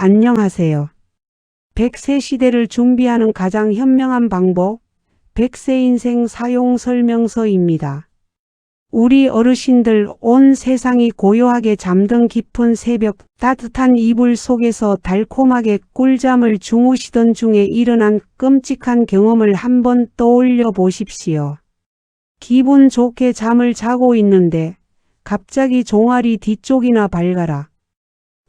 안녕하세요. 100세 시대를 준비하는 가장 현명한 방법, 100세 인생 사용 설명서입니다. 우리 어르신들 온 세상이 고요하게 잠든 깊은 새벽, 따뜻한 이불 속에서 달콤하게 꿀잠을 주무시던 중에 일어난 끔찍한 경험을 한번 떠올려 보십시오. 기분 좋게 잠을 자고 있는데 갑자기 종아리 뒤쪽이나 발가락,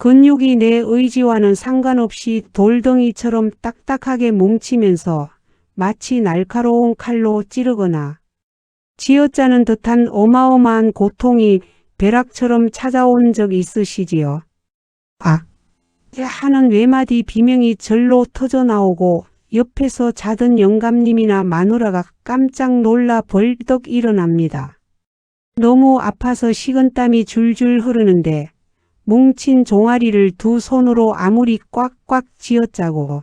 근육이 내 의지와는 상관없이 돌덩이처럼 딱딱하게 뭉치면서 마치 날카로운 칼로 찌르거나 쥐어짜는 듯한 어마어마한 고통이 벼락처럼 찾아온 적 있으시지요? 아! 하는 외마디 비명이 절로 터져나오고 옆에서 자던 영감님이나 마누라가 깜짝 놀라 벌떡 일어납니다. 너무 아파서 식은땀이 줄줄 흐르는데 뭉친 종아리를 두 손으로 아무리 꽉꽉 쥐어짜고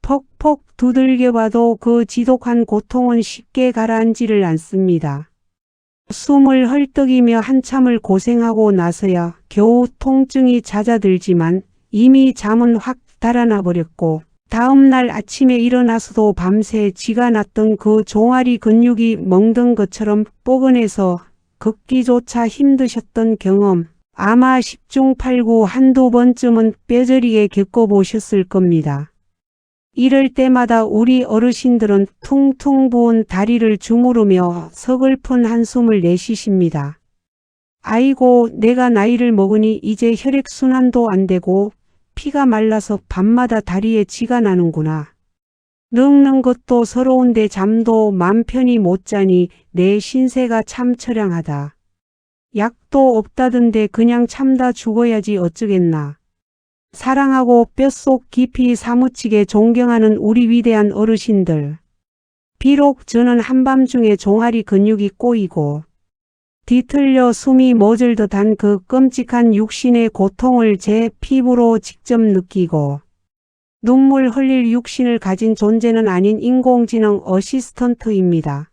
퍽퍽 두들겨봐도 그 지독한 고통은 쉽게 가라앉지를 않습니다. 숨을 헐떡이며 한참을 고생하고 나서야 겨우 통증이 잦아들지만 이미 잠은 확 달아나 버렸고 다음날 아침에 일어나서도 밤새 쥐가 났던 그 종아리 근육이 멍든 것처럼 뻐근해서 걷기조차 힘드셨던 경험, 아마 10중 8구 한두 번쯤은 뼈저리게 겪어보셨을 겁니다. 이럴 때마다 우리 어르신들은 퉁퉁 부은 다리를 주무르며 서글픈 한숨을 내쉬십니다. 아이고, 내가 나이를 먹으니 이제 혈액순환도 안 되고 피가 말라서 밤마다 다리에 쥐가 나는구나. 늙는 것도 서러운데 잠도 맘 편히 못 자니 내 신세가 참 처량하다. 약도 없다던데 그냥 참다 죽어야지 어쩌겠나. 사랑하고 뼛속 깊이 사무치게 존경하는 우리 위대한 어르신들. 비록 저는 한밤중에 종아리 근육이 꼬이고 뒤틀려 숨이 멎을 듯한 그 끔찍한 육신의 고통을 제 피부로 직접 느끼고 눈물 흘릴 육신을 가진 존재는 아닌 인공지능 어시스턴트입니다.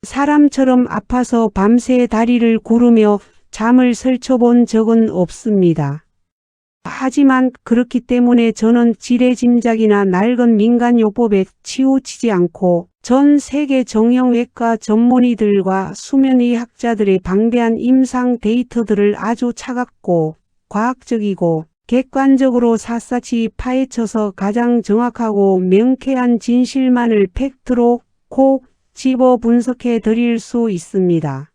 사람처럼 아파서 밤새 다리를 구르며 잠을 설쳐본 적은 없습니다. 하지만 그렇기 때문에 저는 지레짐작이나 낡은 민간요법에 치우치지 않고 전 세계 정형외과 전문의들과 수면의학자들의 방대한 임상 데이터들을 아주 차갑고 과학적이고 객관적으로 샅샅이 파헤쳐서 가장 정확하고 명쾌한 진실만을 팩트로 콕 집어 분석해 드릴 수 있습니다.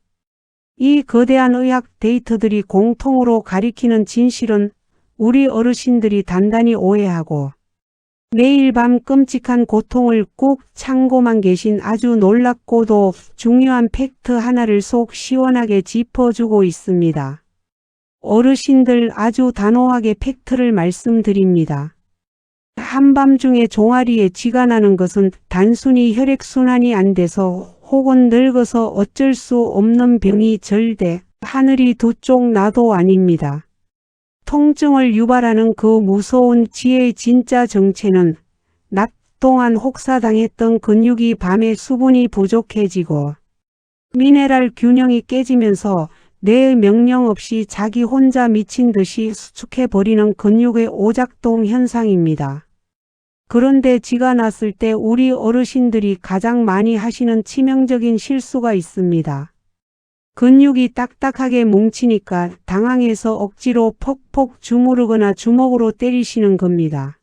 이 거대한 의학 데이터들이 공통으로 가리키는 진실은 우리 어르신들이 단단히 오해하고 매일 밤 끔찍한 고통을 꾹 참고만 계신 아주 놀랍고도 중요한 팩트 하나를 속 시원하게 짚어주고 있습니다. 어르신들 아주 단호하게 팩트를 말씀드립니다. 한밤중에 종아리에 쥐가 나는 것은 단순히 혈액순환이 안 돼서 혹은 늙어서 어쩔 수 없는 병이 절대 하늘이 두 쪽 나도 아닙니다. 통증을 유발하는 그 무서운 쥐의 진짜 정체는 낮 동안 혹사당했던 근육이 밤에 수분이 부족해지고 미네랄 균형이 깨지면서 내 명령 없이 자기 혼자 미친 듯이 수축해버리는 근육의 오작동 현상입니다. 그런데 쥐가 났을 때 우리 어르신들이 가장 많이 하시는 치명적인 실수가 있습니다. 근육이 딱딱하게 뭉치니까 당황해서 억지로 퍽퍽 주무르거나 주먹으로 때리시는 겁니다.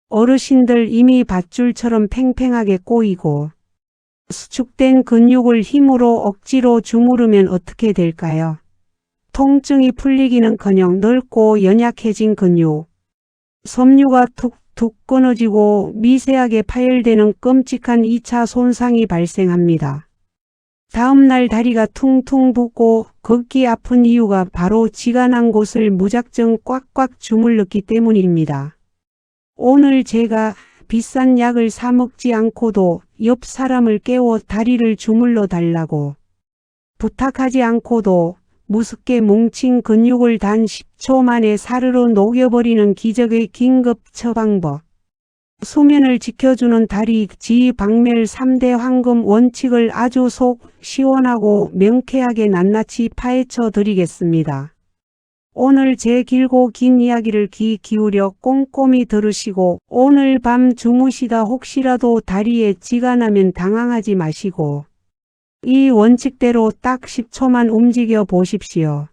어르신들 이미 밧줄처럼 팽팽하게 꼬이고 수축된 근육을 힘으로 억지로 주무르면 어떻게 될까요? 통증이 풀리기는커녕 넓고 연약해진 근육, 섬유가 툭툭 끊어지고 미세하게 파열되는 끔찍한 2차 손상이 발생합니다. 다음날 다리가 퉁퉁 붓고 걷기 아픈 이유가 바로 쥐가 난 곳을 무작정 꽉꽉 주물렀기 때문입니다. 오늘 제가 비싼 약을 사 먹지 않고도 옆 사람을 깨워 다리를 주물러 달라고 부탁하지 않고도 무섭게 뭉친 근육을 단 10초 만에 사르르 녹여버리는 기적의 긴급 처방법. 수면을 지켜주는 다리 지방멸 3대 황금 원칙을 아주 속 시원하고 명쾌하게 낱낱이 파헤쳐 드리겠습니다. 오늘 제 길고 긴 이야기를 귀 기울여 꼼꼼히 들으시고 오늘 밤 주무시다 혹시라도 다리에 쥐가 나면 당황하지 마시고 이 원칙대로 딱 10초만 움직여 보십시오.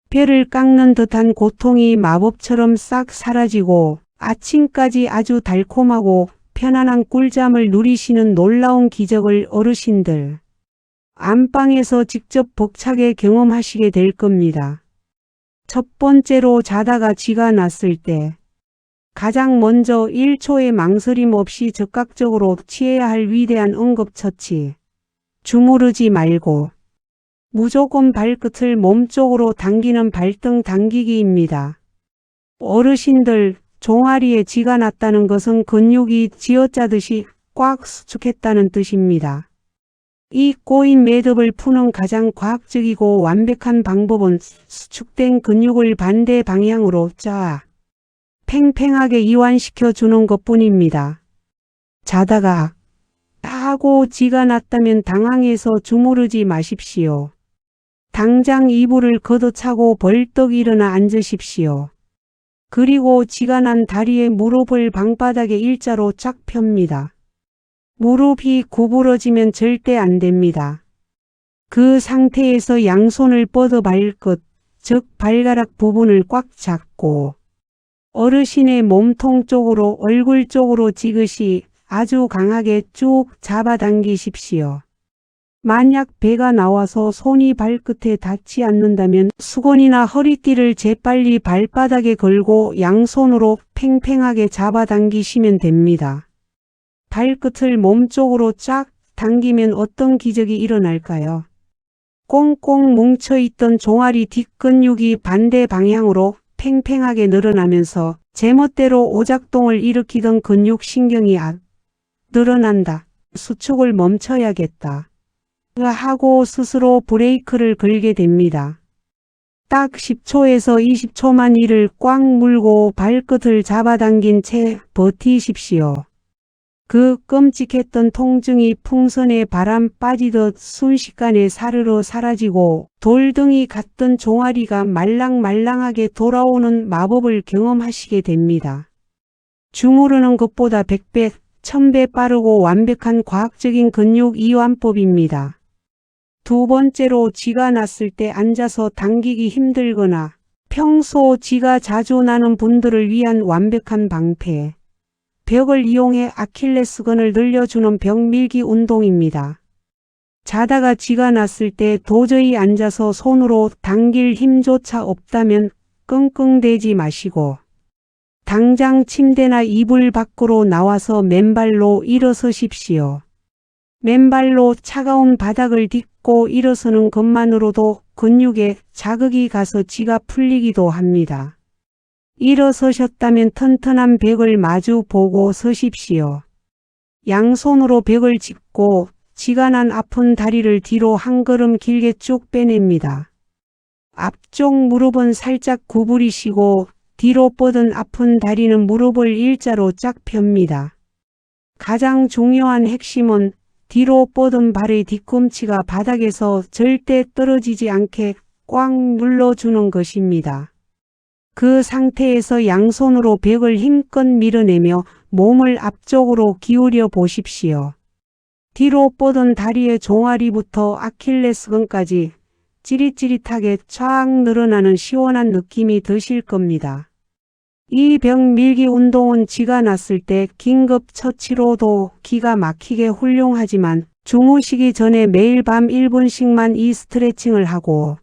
뼈를 깎는 듯한 고통이 마법처럼 싹 사라지고 아침까지 아주 달콤하고 편안한 꿀잠을 누리시는 놀라운 기적을 어르신들 안방에서 직접 벅차게 경험하시게 될 겁니다. 첫 번째로 자다가 쥐가 났을 때 가장 먼저 1초의 망설임 없이 적극적으로 취해야 할 위대한 응급처치. 주무르지 말고 무조건 발끝을 몸쪽으로 당기는 발등 당기기입니다. 어르신들, 종아리에 쥐가 났다는 것은 근육이 쥐어짜듯이 꽉 수축했다는 뜻입니다. 이 꼬인 매듭을 푸는 가장 과학적이고 완벽한 방법은 수축된 근육을 반대 방향으로 팽팽하게 이완시켜 주는 것뿐입니다. 자다가 하고 쥐가 났다면 당황해서 주무르지 마십시오. 당장 이불을 걷어차고 벌떡 일어나 앉으십시오. 그리고 쥐가 난 다리에 무릎을 방바닥에 일자로 쫙 펴니다. 무릎이 구부러지면 절대 안 됩니다. 그 상태에서 양손을 뻗어 발끝, 즉 발가락 부분을 꽉 잡고 어르신의 몸통 쪽으로 얼굴 쪽으로 지그시 아주 강하게 쭉 잡아당기십시오. 만약 배가 나와서 손이 발끝에 닿지 않는다면 수건이나 허리띠를 재빨리 발바닥에 걸고 양손으로 팽팽하게 잡아당기시면 됩니다. 발끝을 몸쪽으로 쫙 당기면 어떤 기적이 일어날까요? 꽁꽁 뭉쳐있던 종아리 뒷근육이 반대 방향으로 팽팽하게 늘어나면서 제멋대로 오작동을 일으키던 근육신경이 늘어난다. 수축을 멈춰야겠다. 하고 스스로 브레이크를 걸게 됩니다. 딱 10초에서 20초만 이를 꽉 물고 발끝을 잡아당긴 채 버티십시오. 그 끔찍했던 통증이 풍선에 바람 빠지듯 순식간에 사르르 사라지고 돌덩이 같던 종아리가 말랑말랑하게 돌아오는 마법을 경험하시게 됩니다. 주무르는 것보다 100배, 1000배 빠르고 완벽한 과학적인 근육 이완법입니다. 두 번째로 쥐가 났을 때 앉아서 당기기 힘들거나 평소 쥐가 자주 나는 분들을 위한 완벽한 방패. 벽을 이용해 아킬레스건을 늘려주는 벽 밀기 운동입니다. 자다가 쥐가 났을 때 도저히 앉아서 손으로 당길 힘조차 없다면 끙끙대지 마시고 당장 침대나 이불 밖으로 나와서 맨발로 일어서십시오. 맨발로 차가운 바닥을 딛고 일어서는 것만으로도 근육에 자극이 가서 쥐가 풀리기도 합니다. 일어서셨다면 튼튼한 벽을 마주 보고 서십시오. 양손으로 벽을 짚고 쥐가 난 아픈 다리를 뒤로 한 걸음 길게 쭉 빼냅니다. 앞쪽 무릎은 살짝 구부리시고 뒤로 뻗은 아픈 다리는 무릎을 일자로 쫙 펴니다. 가장 중요한 핵심은 뒤로 뻗은 발의 뒤꿈치가 바닥에서 절대 떨어지지 않게 꽉 눌러주는 것입니다. 그 상태에서 양손으로 벽을 힘껏 밀어내며 몸을 앞쪽으로 기울여 보십시오. 뒤로 뻗은 다리의 종아리부터 아킬레스건까지 찌릿찌릿하게 쫙 늘어나는 시원한 느낌이 드실 겁니다. 이 벽 밀기 운동은 쥐가 났을 때 긴급 처치로도 기가 막히게 훌륭하지만 주무시기 전에 매일 밤 1분씩만 이 스트레칭을 하고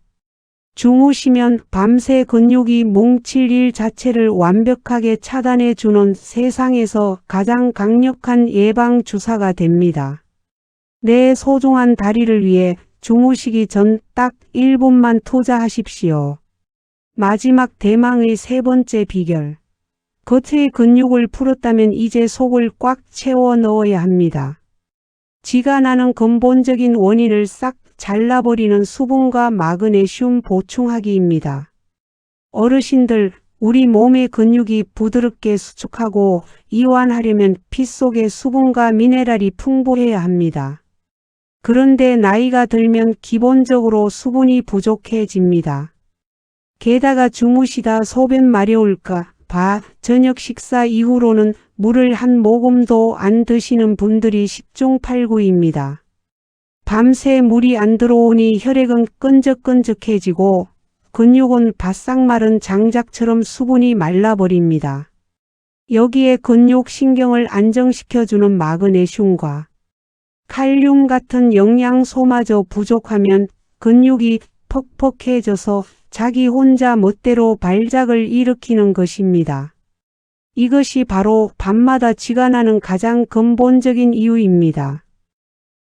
주무시면 밤새 근육이 뭉칠 일 자체를 완벽하게 차단해 주는 세상에서 가장 강력한 예방 주사가 됩니다. 내 소중한 다리를 위해 주무시기 전 딱 1분만 투자하십시오. 마지막 대망의 세 번째 비결. 겉의 근육을 풀었다면 이제 속을 꽉 채워 넣어야 합니다. 쥐가 나는 근본적인 원인을 싹 잘라버리는 수분과 마그네슘 보충하기입니다. 어르신들, 우리 몸의 근육이 부드럽게 수축하고 이완하려면 피 속에 수분과 미네랄이 풍부해야 합니다. 그런데 나이가 들면 기본적으로 수분이 부족해집니다. 게다가 주무시다 소변 마려울까 봐 저녁 식사 이후로는 물을 한 모금도 안 드시는 분들이 10중 8구입니다. 밤새 물이 안 들어오니 혈액은 끈적끈적해지고 근육은 바싹 마른 장작처럼 수분이 말라버립니다. 여기에 근육 신경을 안정시켜주는 마그네슘과 칼륨 같은 영양소마저 부족하면 근육이 퍽퍽해져서 자기 혼자 멋대로 발작을 일으키는 것입니다. 이것이 바로 밤마다 쥐가 나는 가장 근본적인 이유입니다.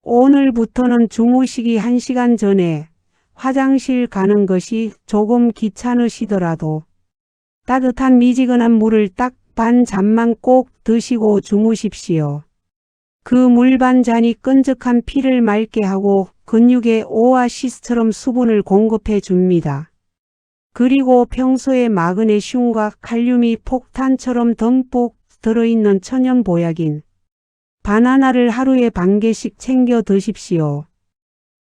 오늘부터는 주무시기 1시간 전에 화장실 가는 것이 조금 귀찮으시더라도 따뜻한 미지근한 물을 딱 반 잔만 꼭 드시고 주무십시오. 그 물 반 잔이 끈적한 피를 맑게 하고 근육에 오아시스처럼 수분을 공급해 줍니다. 그리고 평소에 마그네슘과 칼륨이 폭탄처럼 듬뿍 들어있는 천연 보약인 바나나를 하루에 반 개씩 챙겨 드십시오.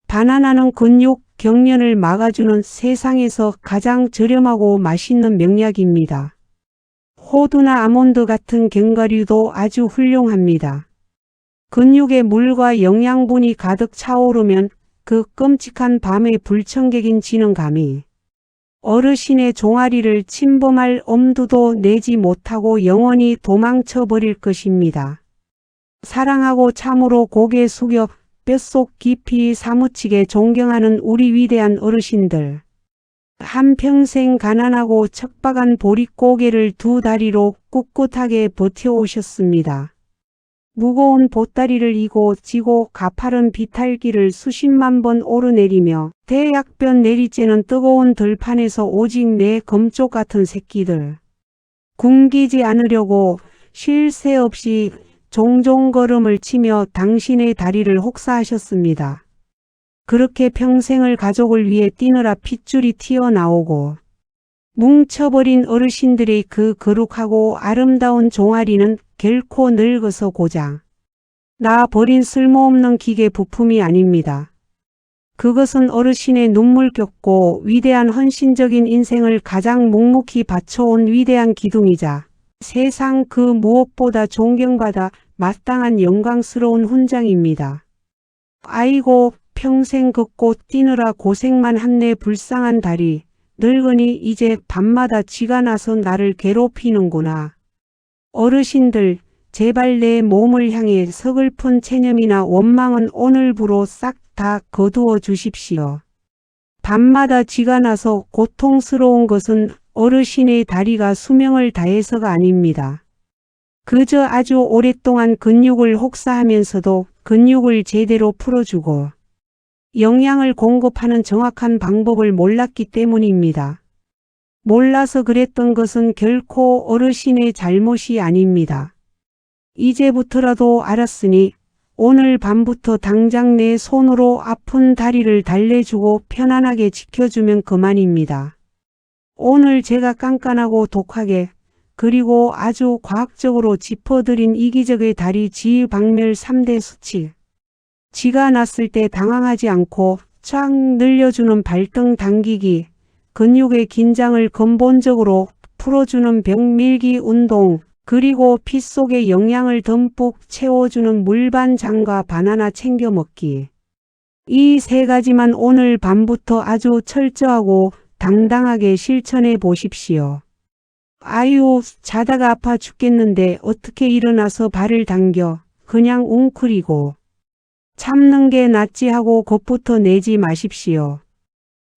바나나는 근육 경련을 막아주는 세상에서 가장 저렴하고 맛있는 명약입니다. 호두나 아몬드 같은 견과류도 아주 훌륭합니다. 근육에 물과 영양분이 가득 차오르면 그 끔찍한 밤의 불청객인 쥐는 감히 어르신의 종아리를 침범할 엄두도 내지 못하고 영원히 도망쳐 버릴 것입니다. 사랑하고 참으로 고개 숙여 뼛속 깊이 사무치게 존경하는 우리 위대한 어르신들. 한평생 가난하고 척박한 보릿고개를 두 다리로 꿋꿋하게 버텨오셨습니다. 무거운 보따리를 이고 지고 가파른 비탈길을 수십만 번 오르내리며 대약변 내리쬐는 뜨거운 들판에서 오직 내 검쪽 같은 새끼들. 굶기지 않으려고 쉴 새 없이 종종 걸음을 치며 당신의 다리를 혹사하셨습니다. 그렇게 평생을 가족을 위해 뛰느라 핏줄이 튀어나오고 뭉쳐버린 어르신들의 그 거룩하고 아름다운 종아리는 결코 늙어서 고장 나 버린 쓸모없는 기계 부품이 아닙니다. 그것은 어르신의 눈물겹고 위대한 헌신적인 인생을 가장 묵묵히 바쳐온 위대한 기둥이자 세상 그 무엇보다 존경받아 마땅한 영광스러운 훈장입니다. 아이고, 평생 걷고 뛰느라 고생만 한 내 불쌍한 다리. 늙으니 이제 밤마다 쥐가 나서 나를 괴롭히는구나. 어르신들, 제발 내 몸을 향해 서글픈 체념이나 원망은 오늘부로 싹 다 거두어 주십시오. 밤마다 쥐가 나서 고통스러운 것은 어르신의 다리가 수명을 다해서가 아닙니다. 그저 아주 오랫동안 근육을 혹사하면서도 근육을 제대로 풀어주고 영양을 공급하는 정확한 방법을 몰랐기 때문입니다. 몰라서 그랬던 것은 결코 어르신의 잘못이 아닙니다. 이제부터라도 알았으니 오늘 밤부터 당장 내 손으로 아픈 다리를 달래주고 편안하게 지켜주면 그만입니다. 오늘 제가 깐깐하고 독하게 그리고 아주 과학적으로 짚어드린 이기적의 다리 지휘방멸 3대 수칙. 쥐가 났을 때 당황하지 않고 쫙 늘려주는 발등 당기기, 근육의 긴장을 근본적으로 풀어주는 벽 밀기 운동, 그리고 피 속에 영양을 듬뿍 채워주는 물반장과 바나나 챙겨 먹기. 이 세 가지만 오늘 밤부터 아주 철저하고 당당하게 실천해 보십시오. 아유, 자다가 아파 죽겠는데 어떻게 일어나서 발을 당겨 그냥 웅크리고 참는 게 낫지 하고 겁부터 내지 마십시오.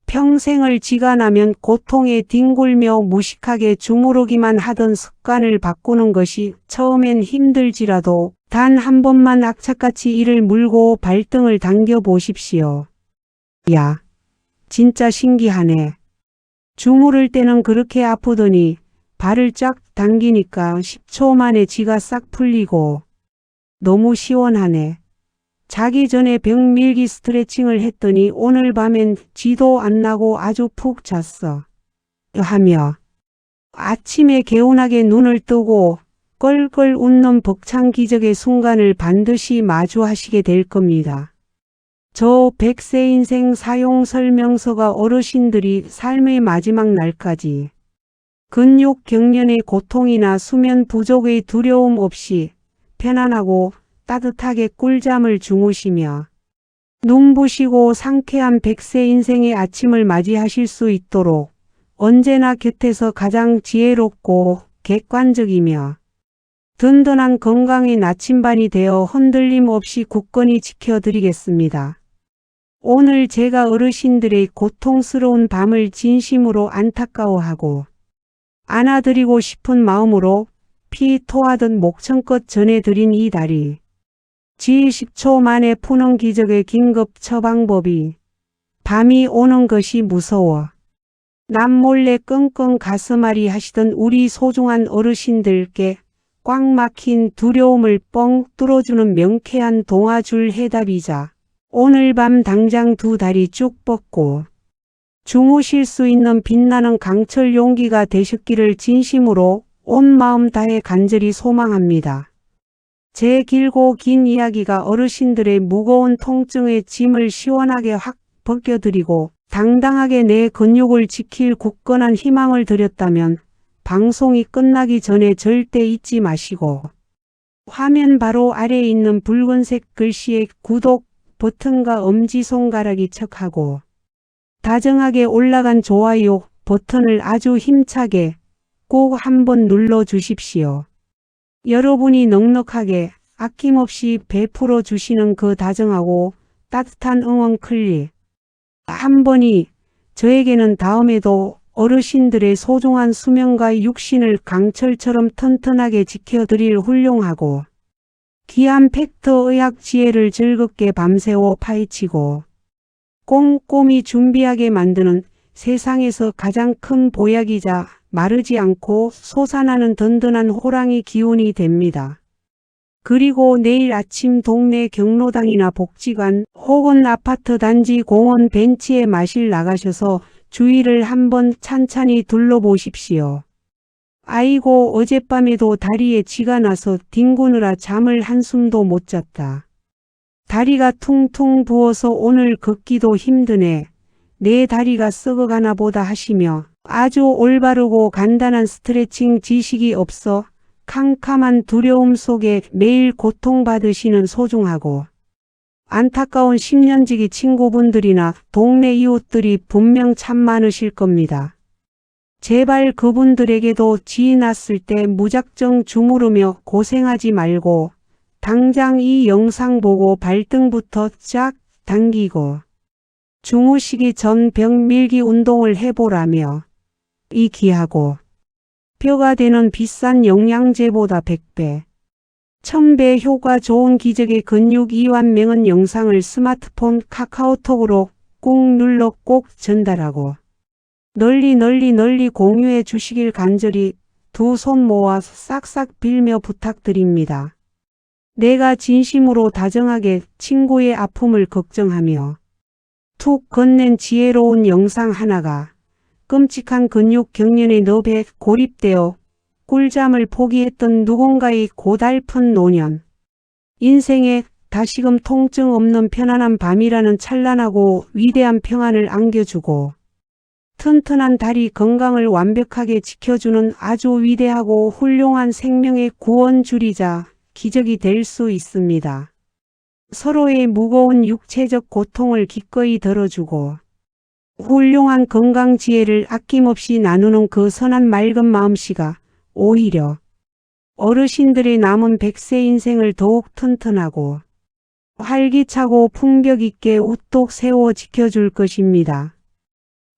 평생을 쥐가 나면 고통에 뒹굴며 무식하게 주무르기만 하던 습관을 바꾸는 것이 처음엔 힘들지라도 단 한 번만 악착같이 이를 물고 발등을 당겨 보십시오. 야, 진짜 신기하네. 주무를 때는 그렇게 아프더니 발을 쫙 당기니까 10초 만에 쥐가 싹 풀리고 너무 시원하네. 자기 전에 벽 밀기 스트레칭을 했더니 오늘 밤엔 쥐도 안 나고 아주 푹 잤어. 하며 아침에 개운하게 눈을 뜨고 껄껄 웃는 벅찬 기적의 순간을 반드시 마주하시게 될 겁니다. 저 100세 인생 사용 설명서가 어르신들이 삶의 마지막 날까지 근육 경련의 고통이나 수면 부족의 두려움 없이 편안하고 따뜻하게 꿀잠을 주무시며 눈부시고 상쾌한 100세 인생의 아침을 맞이하실 수 있도록 언제나 곁에서 가장 지혜롭고 객관적이며 든든한 건강의 나침반이 되어 흔들림 없이 굳건히 지켜드리겠습니다. 오늘 제가 어르신들의 고통스러운 밤을 진심으로 안타까워하고 안아드리고 싶은 마음으로 피 토하듯 목청껏 전해드린 이 다리. 지 10초 만에 푸는 기적의 긴급 처방법이 밤이 오는 것이 무서워 남몰래 끙끙 가슴앓이 하시던 우리 소중한 어르신들께 꽉 막힌 두려움을 뻥 뚫어주는 명쾌한 동화줄 해답이자 오늘 밤 당장 두 다리 쭉 뻗고 주무실 수 있는 빛나는 강철 용기가 되셨기를 진심으로 온 마음 다해 간절히 소망합니다. 제 길고 긴 이야기가 어르신들의 무거운 통증의 짐을 시원하게 확 벗겨드리고 당당하게 내 근육을 지킬 굳건한 희망을 드렸다면 방송이 끝나기 전에 절대 잊지 마시고 화면 바로 아래에 있는 붉은색 글씨의 구독 버튼과 엄지손가락이 척하고 다정하게 올라간 좋아요 버튼을 아주 힘차게 꼭 한번 눌러 주십시오. 여러분이 넉넉하게 아낌없이 베풀어 주시는 그 다정하고 따뜻한 응원 클릭 한 번이 저에게는 다음에도 어르신들의 소중한 수명과 육신을 강철처럼 튼튼하게 지켜드릴 훌륭하고 귀한 팩트 의학 지혜를 즐겁게 밤새워 파헤치고 꼼꼼히 준비하게 만드는 세상에서 가장 큰 보약이자 마르지 않고 솟아나는 든든한 호랑이 기운이 됩니다. 그리고 내일 아침 동네 경로당이나 복지관 혹은 아파트 단지 공원 벤치에 마실 나가셔서 주위를 한번 찬찬히 둘러보십시오. 아이고 어젯밤에도 다리에 쥐가 나서 뒹구느라 잠을 한숨도 못 잤다. 다리가 퉁퉁 부어서 오늘 걷기도 힘드네. 내 다리가 썩어가나 보다 하시며 아주 올바르고 간단한 스트레칭 지식이 없어 캄캄한 두려움 속에 매일 고통받으시는 소중하고 안타까운 10년지기 친구분들이나 동네 이웃들이 분명 참 많으실 겁니다. 제발 그분들에게도 쥐 났을 때 무작정 주무르며 고생하지 말고 당장 이 영상 보고 발등부터 쫙 당기고 주무시기 전 벽 밀기 운동을 해보라며 이 귀하고 뼈가 되는 비싼 영양제보다 100배, 1000배 효과 좋은 기적의 근육 이완명은 영상을 스마트폰 카카오톡으로 꾹 눌러 꼭 전달하고 널리 공유해 주시길 간절히 두 손 모아 싹싹 빌며 부탁드립니다. 내가 진심으로 다정하게 친구의 아픔을 걱정하며 툭 건넨 지혜로운 영상 하나가 끔찍한 근육 경련의 늪에 고립되어 꿀잠을 포기했던 누군가의 고달픈 노년, 인생에 다시금 통증 없는 편안한 밤이라는 찬란하고 위대한 평안을 안겨주고 튼튼한 다리 건강을 완벽하게 지켜주는 아주 위대하고 훌륭한 생명의 구원줄이자 기적이 될 수 있습니다. 서로의 무거운 육체적 고통을 기꺼이 덜어주고 훌륭한 건강 지혜를 아낌없이 나누는 그 선한 맑은 마음씨가 오히려 어르신들의 남은 100세 인생을 더욱 튼튼하고 활기차고 품격 있게 우뚝 세워 지켜줄 것입니다.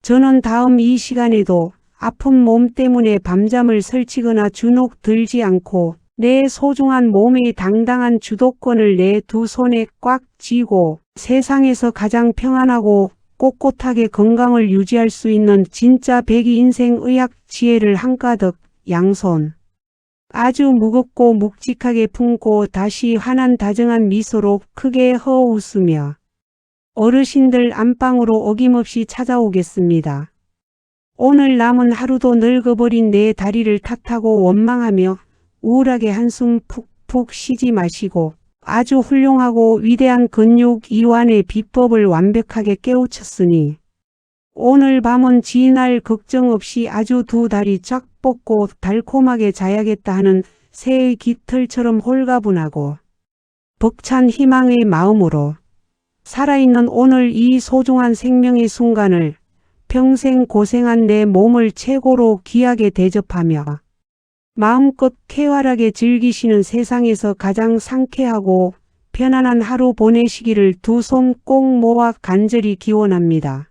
저는 다음 이 시간에도 아픈 몸 때문에 밤잠을 설치거나 주눅 들지 않고 내 소중한 몸의 당당한 주도권을 내 두 손에 꽉 쥐고 세상에서 가장 평안하고 꼿꼿하게 건강을 유지할 수 있는 진짜 백이 인생 의학 지혜를 한가득 양손 아주 무겁고 묵직하게 품고 다시 환한 다정한 미소로 크게 허웃으며 어르신들 안방으로 어김없이 찾아오겠습니다. 오늘 남은 하루도 늙어버린 내 다리를 탓하고 원망하며 우울하게 한숨 푹푹 쉬지 마시고 아주 훌륭하고 위대한 근육 이완의 비법을 완벽하게 깨우쳤으니 오늘 밤은 지날 걱정 없이 아주 두 다리 쫙 뻗고 달콤하게 자야겠다 하는 새의 깃털처럼 홀가분하고 벅찬 희망의 마음으로 살아있는 오늘 이 소중한 생명의 순간을 평생 고생한 내 몸을 최고로 귀하게 대접하며 마음껏 쾌활하게 즐기시는 세상에서 가장 상쾌하고 편안한 하루 보내시기를 두 손 꼭 모아 간절히 기원합니다.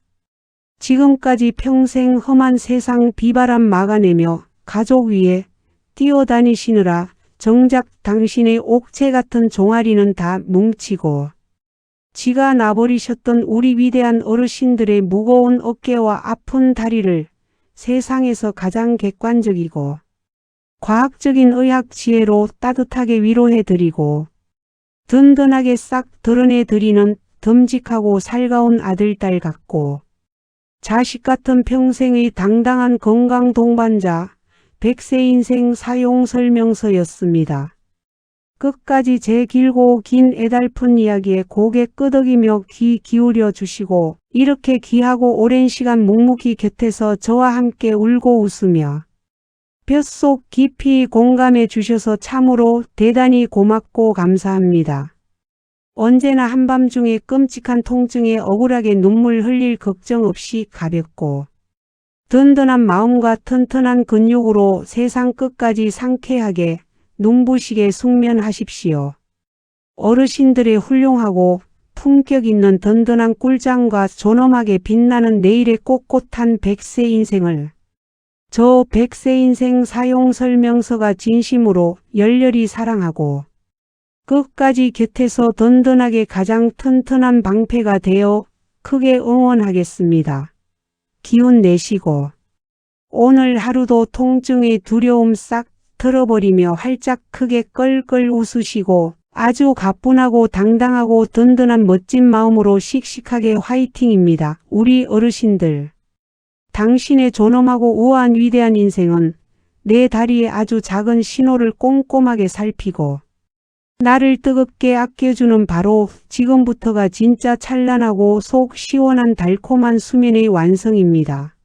지금까지 평생 험한 세상 비바람 막아내며 가족 위에 뛰어다니시느라 정작 당신의 옥체 같은 종아리는 다 뭉치고 지가 나버리셨던 우리 위대한 어르신들의 무거운 어깨와 아픈 다리를 세상에서 가장 객관적이고 과학적인 의학 지혜로 따뜻하게 위로해드리고 든든하게 싹 드러내드리는 듬직하고 살가운 아들딸 같고 자식 같은 평생의 당당한 건강 동반자 100세 인생 사용 설명서였습니다. 끝까지 제 길고 긴 애달픈 이야기에 고개 끄덕이며 귀 기울여 주시고 이렇게 귀하고 오랜 시간 묵묵히 곁에서 저와 함께 울고 웃으며 뼛속 깊이 공감해 주셔서 참으로 대단히 고맙고 감사합니다. 언제나 한밤중에 끔찍한 통증에 억울하게 눈물 흘릴 걱정 없이 가볍고 든든한 마음과 튼튼한 근육으로 세상 끝까지 상쾌하게 눈부시게 숙면하십시오. 어르신들의 훌륭하고 품격 있는 든든한 꿀잠과 존엄하게 빛나는 내일의 꼿꼿한 100세 인생을 저 100세 인생 사용 설명서가 진심으로 열렬히 사랑하고 끝까지 곁에서 든든하게 가장 튼튼한 방패가 되어 크게 응원하겠습니다. 기운 내시고 오늘 하루도 통증의 두려움 싹 털어버리며 활짝 크게 껄껄 웃으시고 아주 가뿐하고 당당하고 든든한 멋진 마음으로 씩씩하게 화이팅입니다. 우리 어르신들. 당신의 존엄하고 우아한 위대한 인생은 내 다리에 아주 작은 신호를 꼼꼼하게 살피고 나를 뜨겁게 아껴주는 바로 지금부터가 진짜 찬란하고 속 시원한 달콤한 수면의 완성입니다.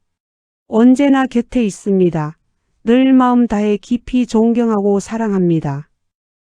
언제나 곁에 있습니다. 늘 마음 다해 깊이 존경하고 사랑합니다.